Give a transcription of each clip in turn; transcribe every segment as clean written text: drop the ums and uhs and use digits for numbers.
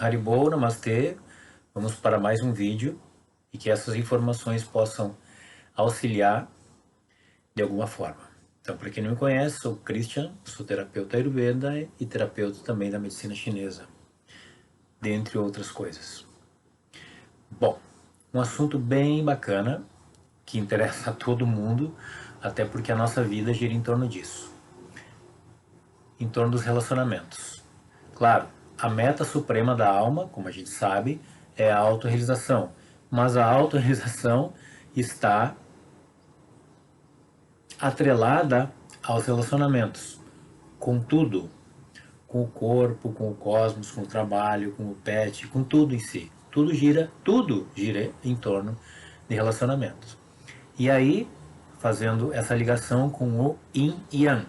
Haribo, Namastê. Vamos para mais um vídeo e que essas informações possam auxiliar de alguma forma. Então, para quem não me conhece, sou Christian, sou terapeuta Ayurveda e terapeuta também da medicina chinesa, dentre outras coisas. Bom, um assunto bem bacana, que interessa a todo mundo, até porque a nossa vida gira em torno disso, em torno dos relacionamentos. Claro, a meta suprema da alma, como a gente sabe, é a autorrealização, mas a autorrealização está atrelada aos relacionamentos, com tudo, com o corpo, com o cosmos, com o trabalho, com o pet, com tudo em si. Tudo gira em torno de relacionamentos. E aí, fazendo essa ligação com o Yin e Yang.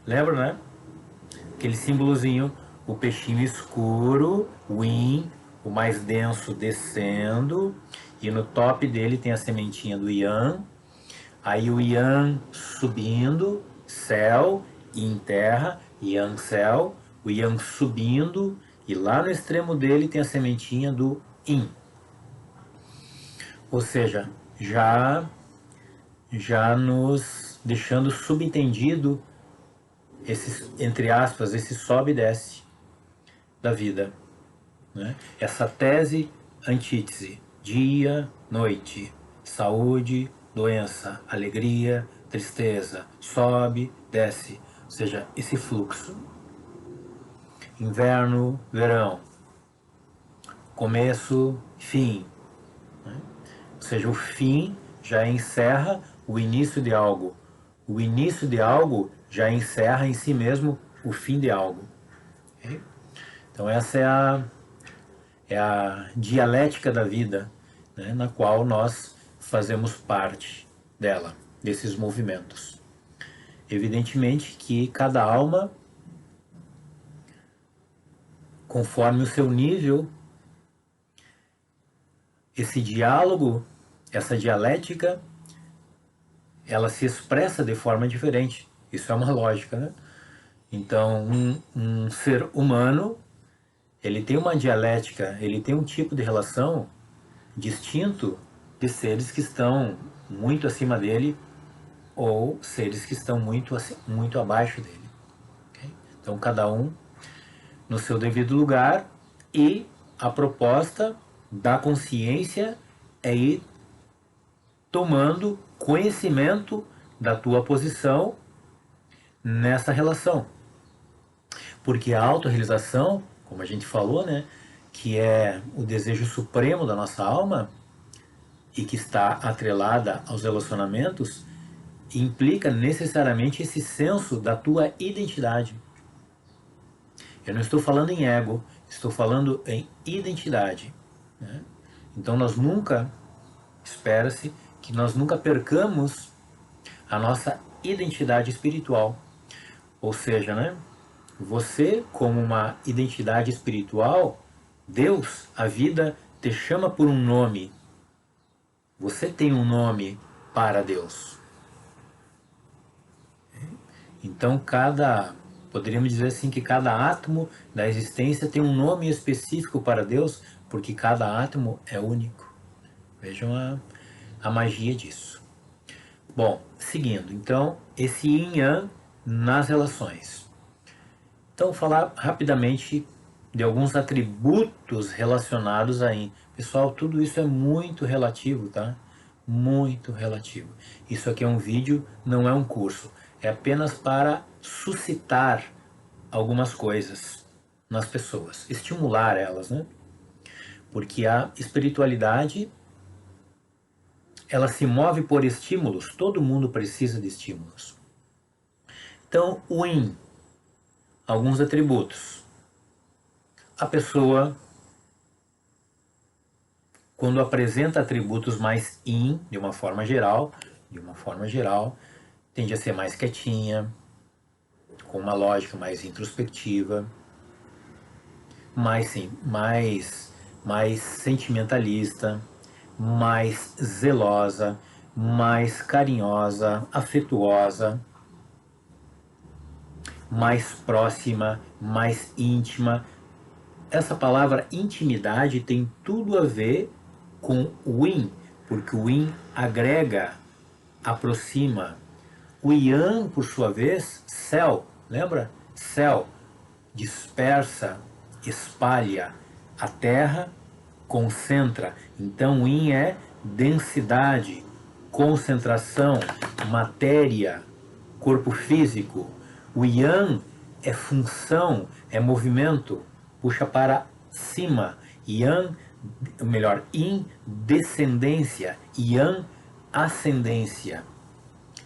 Lembra, né? Aquele símbolozinho, o peixinho escuro, o Yin, o mais denso descendo, e no top dele tem a sementinha do Yang. Aí o Yang subindo, céu, Yin terra, Yang céu, o Yang subindo, e lá no extremo dele tem a sementinha do Yin. Ou seja, já nos deixando subentendido esse, entre aspas, esse sobe e desce da vida, né? Essa tese, antítese, dia, noite, saúde, doença, alegria, tristeza, sobe, desce, ou seja, esse fluxo. Inverno, verão, começo, fim, né? Ou seja, o fim já encerra o início de algo. O início de algo já encerra em si mesmo o fim de algo. Okay? Então essa é a dialética da vida, né, na qual nós fazemos parte dela, desses movimentos. Evidentemente que cada alma, conforme o seu nível, esse diálogo, essa dialética, ela se expressa de forma diferente. Isso é uma lógica, né? Então, um ser humano, ele tem uma dialética, ele tem um tipo de relação distinto de seres que estão muito acima dele ou seres que estão muito abaixo dele. Okay? Então, cada um no seu devido lugar, e a proposta da consciência é ir tomando conhecimento da tua posição nessa relação. Porque a autorrealização, como a gente falou, né, que é o desejo supremo da nossa alma e que está atrelada aos relacionamentos, implica necessariamente esse senso da tua identidade. Eu não estou falando em ego, estou falando em identidade, né? Então nós nunca, espera-se, que nós nunca percamos a nossa identidade espiritual. Ou seja, né, você como uma identidade espiritual, Deus, a vida, te chama por um nome. Você tem um nome para Deus. Então poderíamos dizer assim que cada átomo da existência tem um nome específico para Deus, porque cada átomo é único. Vejam a magia disso. Bom, seguindo, então, esse yin yang nas relações. Então, falar rapidamente de alguns atributos relacionados a yin. Pessoal, tudo isso é muito relativo, tá? Muito relativo. Isso aqui é um vídeo, não é um curso. É apenas para suscitar algumas coisas nas pessoas, estimular elas, né? Porque a espiritualidade, ela se move por estímulos, todo mundo precisa de estímulos. Então, o Yin, alguns atributos. A pessoa, quando apresenta atributos mais Yin, de uma forma geral, tende a ser mais quietinha, com uma lógica mais introspectiva, mais sentimentalista, mais zelosa, mais carinhosa, afetuosa, mais próxima, mais íntima, essa palavra intimidade tem tudo a ver com o yin, porque o yin agrega, aproxima. O yang, por sua vez, céu, lembra? Céu, dispersa, espalha. A terra concentra. Então o yin é densidade, concentração, matéria, corpo físico. O yang é função, é movimento, puxa para cima. Yang, melhor, yin, descendência. Yang, ascendência.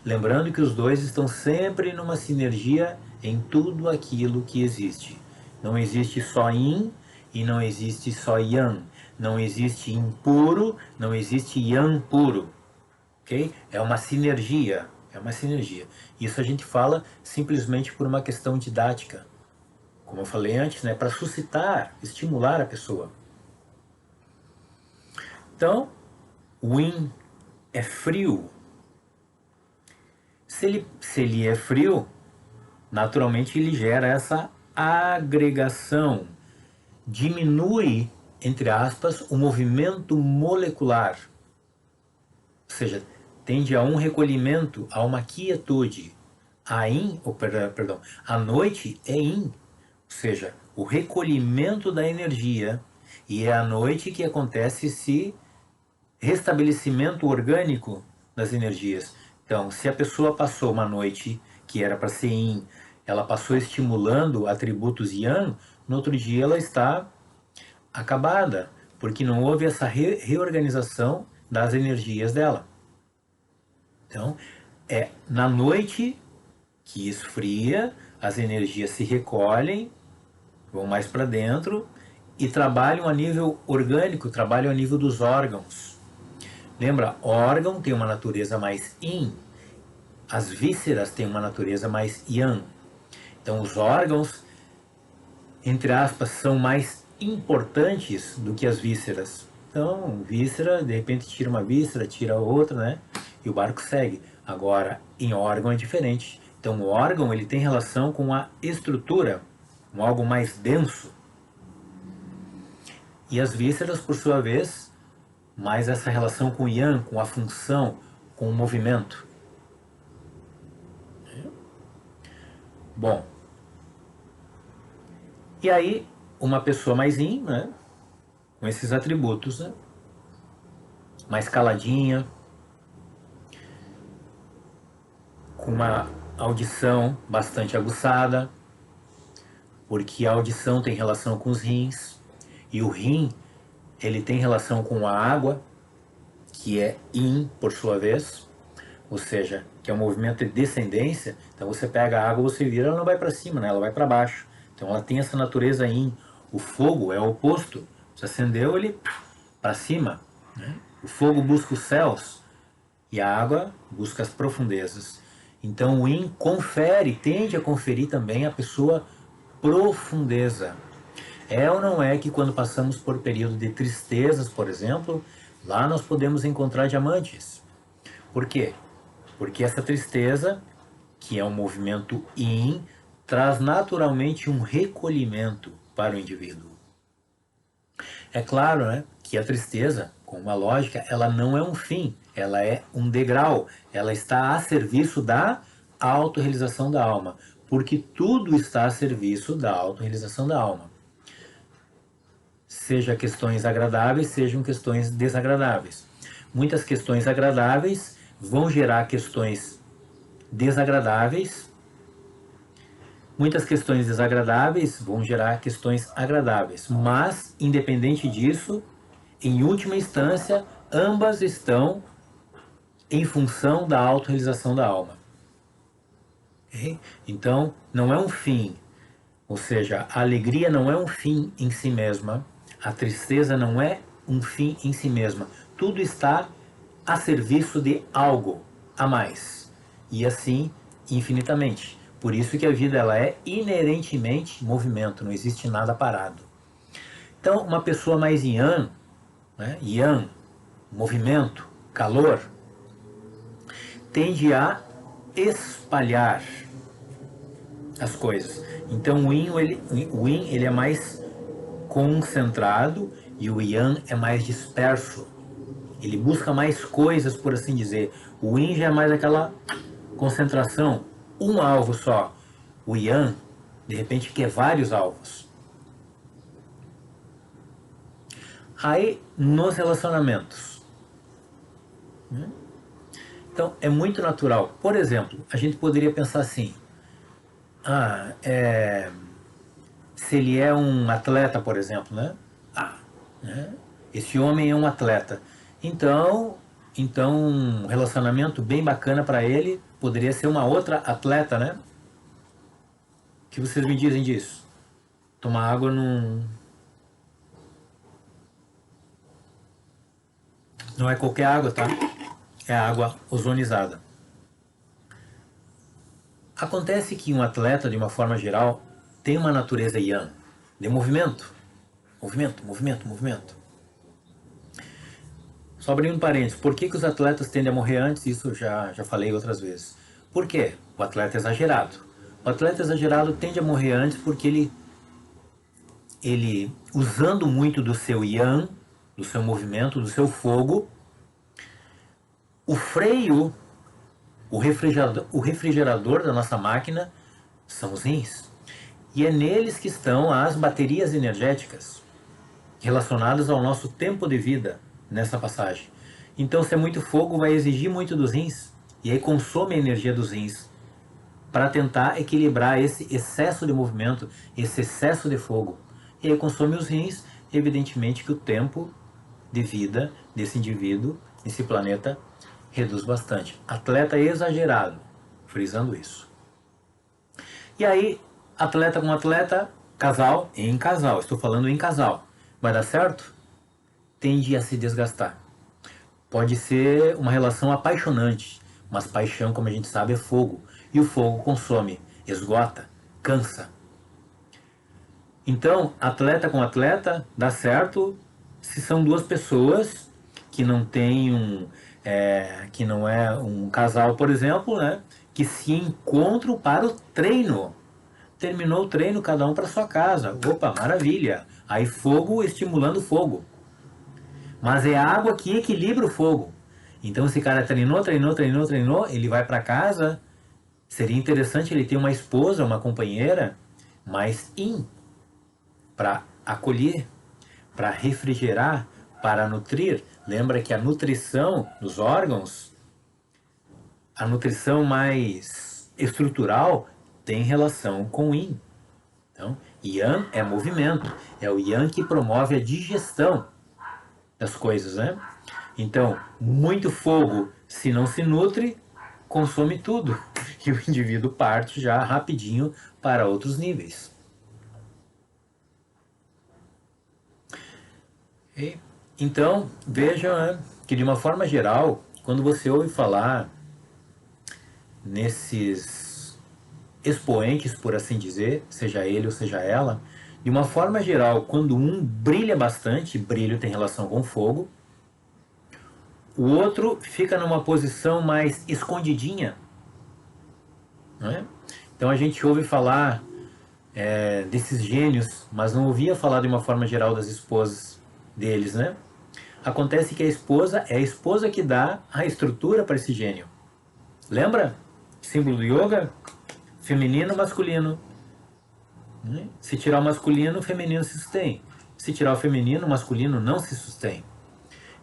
Lembrando que os dois estão sempre numa sinergia em tudo aquilo que existe. Não existe só yin e não existe só yang. Não existe yin puro, não existe yang puro. Okay? É uma sinergia. É uma sinergia. Isso a gente fala simplesmente por uma questão didática. Como eu falei antes, né? Para suscitar, estimular a pessoa. Então, o yin é frio. Se ele é frio, naturalmente ele gera essa agregação. Diminui, entre aspas, o movimento molecular. Ou seja, tende a um recolhimento, a uma quietude. A noite é yin. Ou seja, o recolhimento da energia. E é à noite que acontece esse restabelecimento orgânico das energias. Então, se a pessoa passou uma noite que era para ser yin, ela passou estimulando atributos yang, no outro dia ela está acabada, porque não houve essa reorganização das energias dela. Então, é na noite que esfria, as energias se recolhem, vão mais para dentro e trabalham a nível orgânico, trabalham a nível dos órgãos. Lembra, órgão tem uma natureza mais yin, as vísceras têm uma natureza mais yang. Então os órgãos, entre aspas, são mais importantes do que as vísceras. Então, víscera, de repente tira uma víscera, tira outra, né? E o barco segue. Agora, em órgão é diferente. Então o órgão ele tem relação com a estrutura, com algo mais denso. E as vísceras, por sua vez, mais essa relação com o yang, com a função, com o movimento. Bom, e aí uma pessoa mais yin, né, com esses atributos, né, mais caladinha, com uma audição bastante aguçada, porque a audição tem relação com os rins, e o rim ele tem relação com a água, que é yin por sua vez, ou seja, que é um movimento de descendência. Então você pega a água, você vira, ela não vai para cima, né? Ela vai para baixo. Então ela tem essa natureza yin. O fogo é o oposto. Você acendeu ele para cima, né? O fogo busca os céus e a água busca as profundezas. Então o yin confere, tende a conferir também à pessoa profundeza. É ou não é que quando passamos por período de tristezas, por exemplo, lá nós podemos encontrar diamantes? Por quê? Porque essa tristeza, que é um movimento yin, traz naturalmente um recolhimento para o indivíduo. É claro, né, que a tristeza, com uma lógica, ela não é um fim, ela é um degrau, ela está a serviço da autorrealização da alma, porque tudo está a serviço da autorrealização da alma. Seja questões agradáveis, sejam questões desagradáveis. Muitas questões agradáveis vão gerar questões desagradáveis. Muitas questões desagradáveis vão gerar questões agradáveis. Mas, independente disso, em última instância, ambas estão em função da autorrealização da alma. Okay? Então, não é um fim. Ou seja, a alegria não é um fim em si mesma. A tristeza não é um fim em si mesma. Tudo está a serviço de algo a mais. E assim, infinitamente. Por isso que a vida ela é inerentemente movimento, não existe nada parado. Então, uma pessoa mais yang, né, yang, movimento, calor, tende a espalhar as coisas. Então o yin ele é mais concentrado e o Yang é mais disperso. Ele busca mais coisas, por assim dizer. O Yin já é mais aquela concentração, um alvo só. O Yang, de repente, quer vários alvos. Aí, nos relacionamentos. Então, é muito natural. Por exemplo, a gente poderia pensar assim, se ele é um atleta, por exemplo, né? Esse homem é um atleta. Então um relacionamento bem bacana para ele poderia ser uma outra atleta, né? O que vocês me dizem disso? Tomar água não é qualquer água, tá? É água ozonizada. Acontece que um atleta, de uma forma geral, tem uma natureza yang, de movimento. Movimento, movimento, movimento. Só abrindo um parênteses, por que os atletas tendem a morrer antes? Isso já falei outras vezes. Por quê? O atleta é exagerado. O atleta exagerado tende a morrer antes porque ele usando muito do seu yang, do seu movimento, do seu fogo, o freio, o refrigerador da nossa máquina são os rins. E é neles que estão as baterias energéticas relacionadas ao nosso tempo de vida nessa passagem. Então, se é muito fogo, vai exigir muito dos rins, e aí consome a energia dos rins para tentar equilibrar esse excesso de movimento, esse excesso de fogo. E aí consome os rins, evidentemente que o tempo de vida desse indivíduo, nesse planeta, reduz bastante. Atleta exagerado, frisando isso. E aí, atleta com atleta, casal em casal, estou falando em casal. Vai dar certo? Tende a se desgastar. Pode ser uma relação apaixonante, mas paixão, como a gente sabe, é fogo. E o fogo consome, esgota, cansa. Então, atleta com atleta dá certo se são duas pessoas que não têm que não é um casal, por exemplo, né, que se encontram para o treino. Terminou o treino, cada um para sua casa. Opa, maravilha! Aí fogo estimulando fogo. Mas é a água que equilibra o fogo. Então esse cara treinou, ele vai para casa. Seria interessante ele ter uma esposa, uma companheira, mais yin, para acolher, para refrigerar, para nutrir. Lembra que a nutrição dos órgãos, a nutrição mais estrutural, tem relação com Yin. Então, Yang é movimento, é o Yang que promove a digestão das coisas, né? Então, muito fogo, se não se nutre, consome tudo. E o indivíduo parte já rapidinho para outros níveis. Então, vejam, né, que de uma forma geral, quando você ouve falar nesses expoentes, por assim dizer, seja ele ou seja ela, de uma forma geral, quando um brilha bastante, brilho tem relação com fogo, o outro fica numa posição mais escondidinha. Não é? Então a gente ouve falar desses gênios, mas não ouvia falar de uma forma geral das esposas deles, né? Acontece que a esposa é a esposa que dá a estrutura para esse gênio. Lembra? Símbolo do yoga? Feminino, masculino. Se tirar o masculino, o feminino se sustém. Se tirar o feminino, o masculino não se sustém.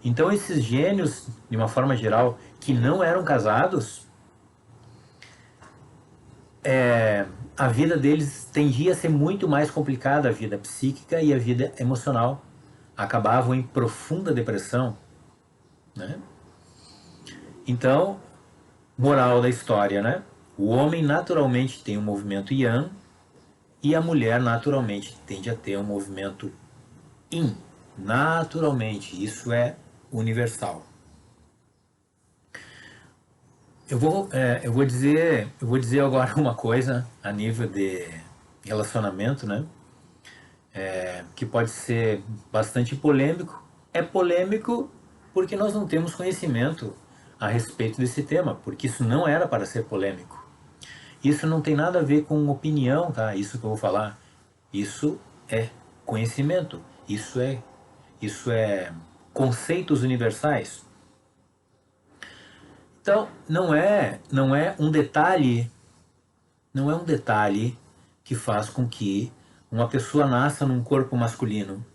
Então esses gênios, de uma forma geral, que não eram casados, a vida deles tendia a ser muito mais complicada, a vida psíquica e a vida emocional. Acabavam em profunda depressão, né? Então, moral da história, né? O homem naturalmente tem um movimento yang e a mulher naturalmente tende a ter um movimento yin. Naturalmente, isso é universal. Eu vou dizer agora uma coisa a nível de relacionamento, né? Que pode ser bastante polêmico. É polêmico porque nós não temos conhecimento a respeito desse tema, porque isso não era para ser polêmico. Isso não tem nada a ver com opinião, tá? Isso que eu vou falar. Isso é conhecimento, isso é conceitos universais. Então, não é um detalhe, não é um detalhe que faz com que uma pessoa nasça num corpo masculino.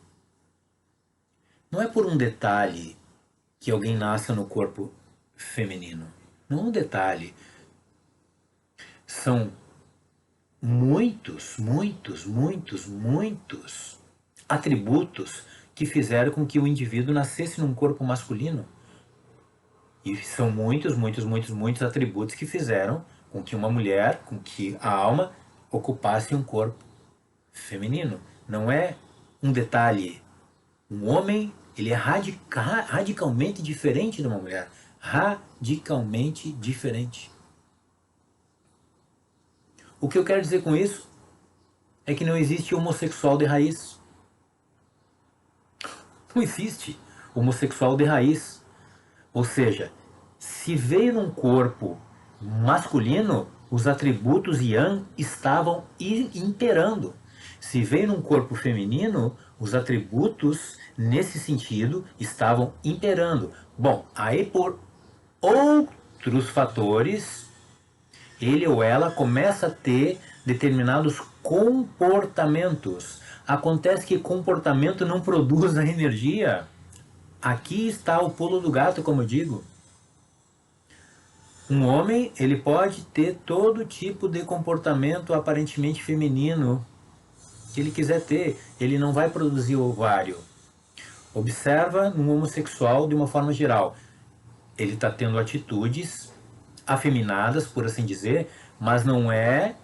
Não é por um detalhe que alguém nasça no corpo feminino. Não é um detalhe. São muitos atributos que fizeram com que o indivíduo nascesse num corpo masculino. E são muitos atributos que fizeram com que uma mulher, com que a alma ocupasse um corpo feminino. Não é um detalhe. Um homem, ele é radicalmente diferente de uma mulher. Radicalmente diferente. O que eu quero dizer com isso é que não existe homossexual de raiz. Não existe homossexual de raiz. Ou seja, se veio num corpo masculino, os atributos yang estavam imperando. Se veio num corpo feminino, os atributos, nesse sentido, estavam imperando. Bom, aí por outros fatores, ele ou ela começa a ter determinados comportamentos. Acontece que comportamento não produz a energia. Aqui está o pulo do gato, como eu digo. Um homem, ele pode ter todo tipo de comportamento aparentemente feminino que ele quiser ter. Ele não vai produzir ovário. Observa no homossexual de uma forma geral. Ele está tendo atitudes afeminadas, por assim dizer, mas não é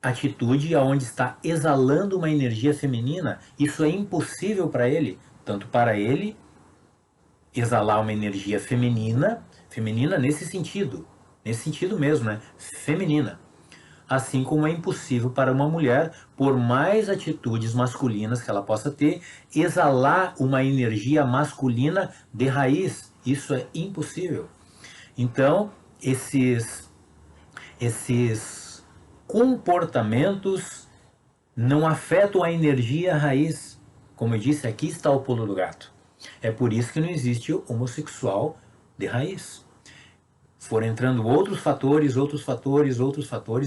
atitude onde está exalando uma energia feminina. Isso é impossível para ele, tanto para ele exalar uma energia feminina nesse sentido mesmo, né? Feminina. Assim como é impossível para uma mulher, por mais atitudes masculinas que ela possa ter, exalar uma energia masculina de raiz. Isso é impossível. Então, esses comportamentos não afetam a energia raiz. Como eu disse, aqui está o pulo do gato. É por isso que não existe homossexual de raiz. Foram entrando outros fatores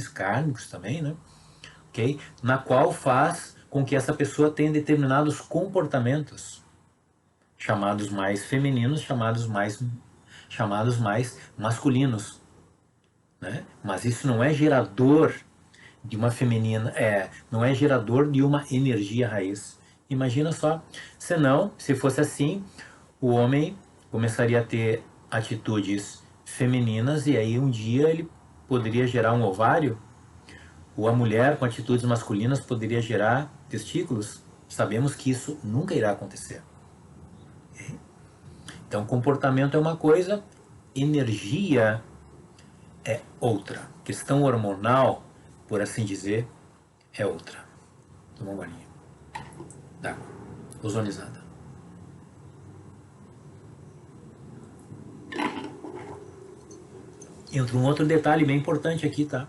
kármicos também, né? Okay? Na qual faz com que essa pessoa tenha determinados comportamentos, chamados mais femininos, chamados mais masculinos. Né? Mas isso não é gerador de uma feminina, não é gerador de uma energia raiz. Imagina só, senão, se fosse assim, o homem começaria a ter atitudes femininas e aí um dia ele poderia gerar um ovário, ou a mulher com atitudes masculinas poderia gerar testículos. Sabemos que isso nunca irá acontecer. Então, comportamento é uma coisa, energia é outra. Questão hormonal, por assim dizer, é outra. Toma uma golinha d'água ozonizada. Entra um outro detalhe bem importante aqui, tá?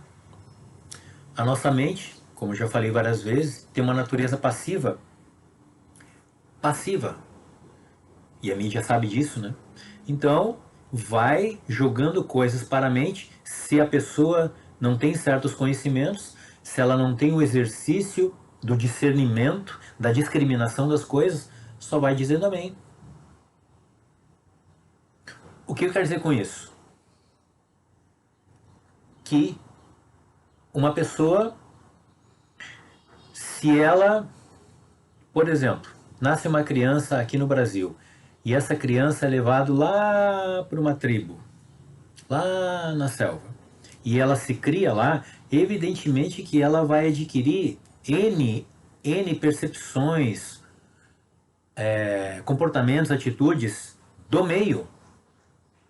A nossa mente, como eu já falei várias vezes, tem uma natureza passiva. Passiva. E a mídia sabe disso, né? Então, vai jogando coisas para a mente. Se a pessoa não tem certos conhecimentos, se ela não tem o exercício do discernimento, da discriminação das coisas, só vai dizendo amém. O que eu quero dizer com isso? Que uma pessoa, se ela, por exemplo, nasce uma criança aqui no Brasil, e essa criança é levada lá para uma tribo, lá na selva, e ela se cria lá, evidentemente que ela vai adquirir N percepções, comportamentos, atitudes do meio.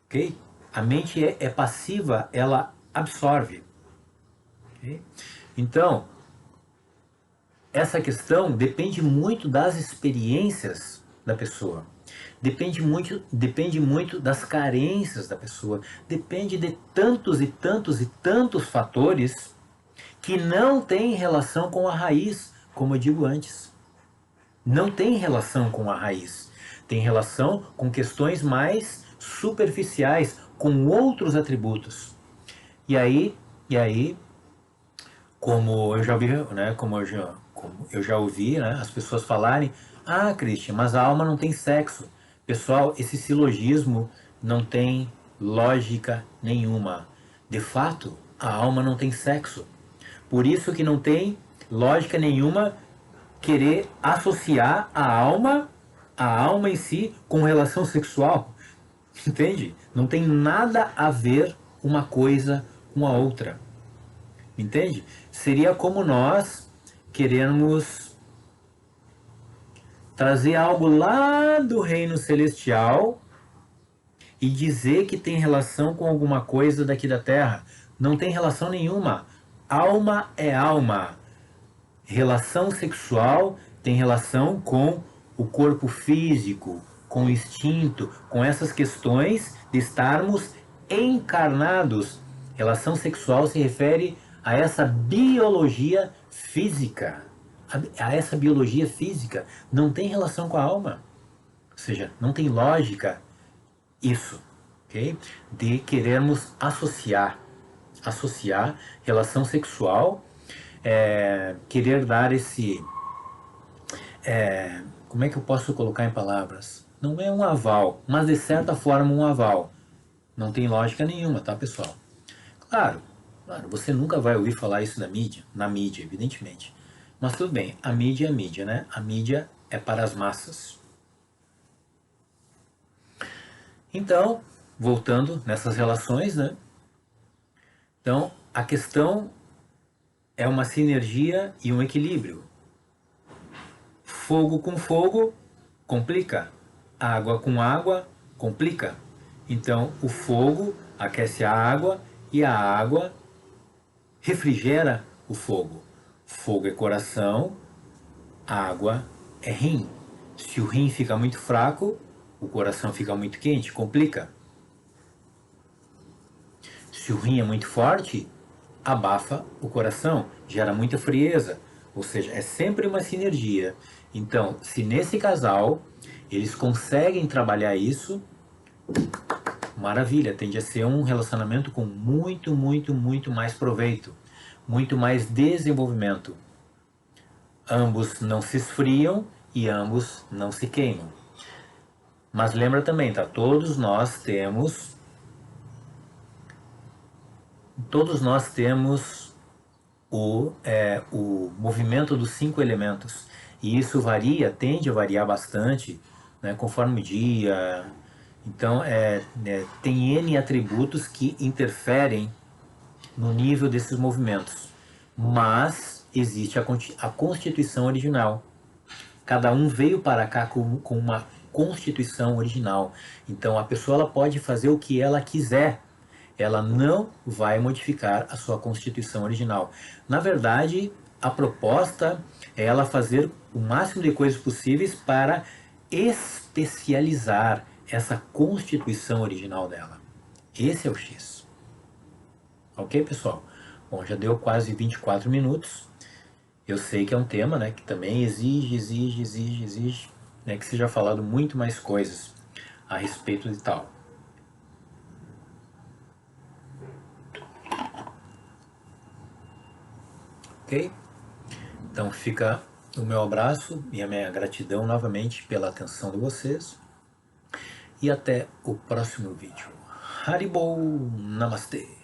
Okay? A mente é passiva, ela absorve. Okay? Então, essa questão depende muito das experiências da pessoa. Depende muito das carências da pessoa. Depende de tantos fatores que não têm relação com a raiz, como eu digo antes. Não tem relação com a raiz. Tem relação com questões mais superficiais, com outros atributos. E aí, como eu já ouvi, né, como eu já ouvi, né, as pessoas falarem, ah, Christian, mas a alma não tem sexo. Pessoal, esse silogismo não tem lógica nenhuma. De fato, a alma não tem sexo. Por isso que não tem lógica nenhuma querer associar a alma em si, com relação sexual. Entende? Não tem nada a ver uma coisa com a outra. Entende? Seria como nós queremos trazer algo lá do reino celestial e dizer que tem relação com alguma coisa daqui da terra. Não tem relação nenhuma. Alma é alma. Relação sexual tem relação com o corpo físico, com o instinto, com essas questões de estarmos encarnados. Relação sexual se refere a essa biologia física. A essa biologia física não tem relação com a alma. Ou seja, não tem lógica isso, ok? De querermos associar relação sexual, querer dar esse, como é que eu posso colocar em palavras? Não é um aval, mas de certa forma um aval. Não tem lógica nenhuma, tá, pessoal? Claro, você nunca vai ouvir falar isso na mídia, evidentemente. Mas tudo bem, a mídia, né? A mídia é para as massas. Então, voltando nessas relações, né? Então, a questão é uma sinergia e um equilíbrio. Fogo com fogo complica. Água com água complica. Então, o fogo aquece a água e a água refrigera o fogo. Fogo é coração, água é rim. Se o rim fica muito fraco, o coração fica muito quente, complica. Se o rim é muito forte, abafa o coração, gera muita frieza. Ou seja, é sempre uma sinergia. Então, se nesse casal eles conseguem trabalhar isso, maravilha, tende a ser um relacionamento com muito, muito, muito mais proveito, muito mais desenvolvimento. Ambos não se esfriam e ambos não se queimam. Mas lembra também, tá? Todos nós temos o movimento dos 5 elementos. E isso tende a variar bastante, né, conforme o dia. Então, tem N atributos que interferem no nível desses movimentos. Mas existe a constituição original. Cada um veio para cá com uma constituição original. Então, a pessoa ela pode fazer o que ela quiser. Ela não vai modificar a sua constituição original. Na verdade, a proposta é ela fazer o máximo de coisas possíveis para especializar essa constituição original dela. Esse é o X. Ok, pessoal? Bom, já deu quase 24 minutos. Eu sei que é um tema, né, que também exige, né, que seja falado muito mais coisas a respeito de tal. Ok? Então fica o meu abraço e a minha gratidão novamente pela atenção de vocês. E até o próximo vídeo. Haribol Namastê!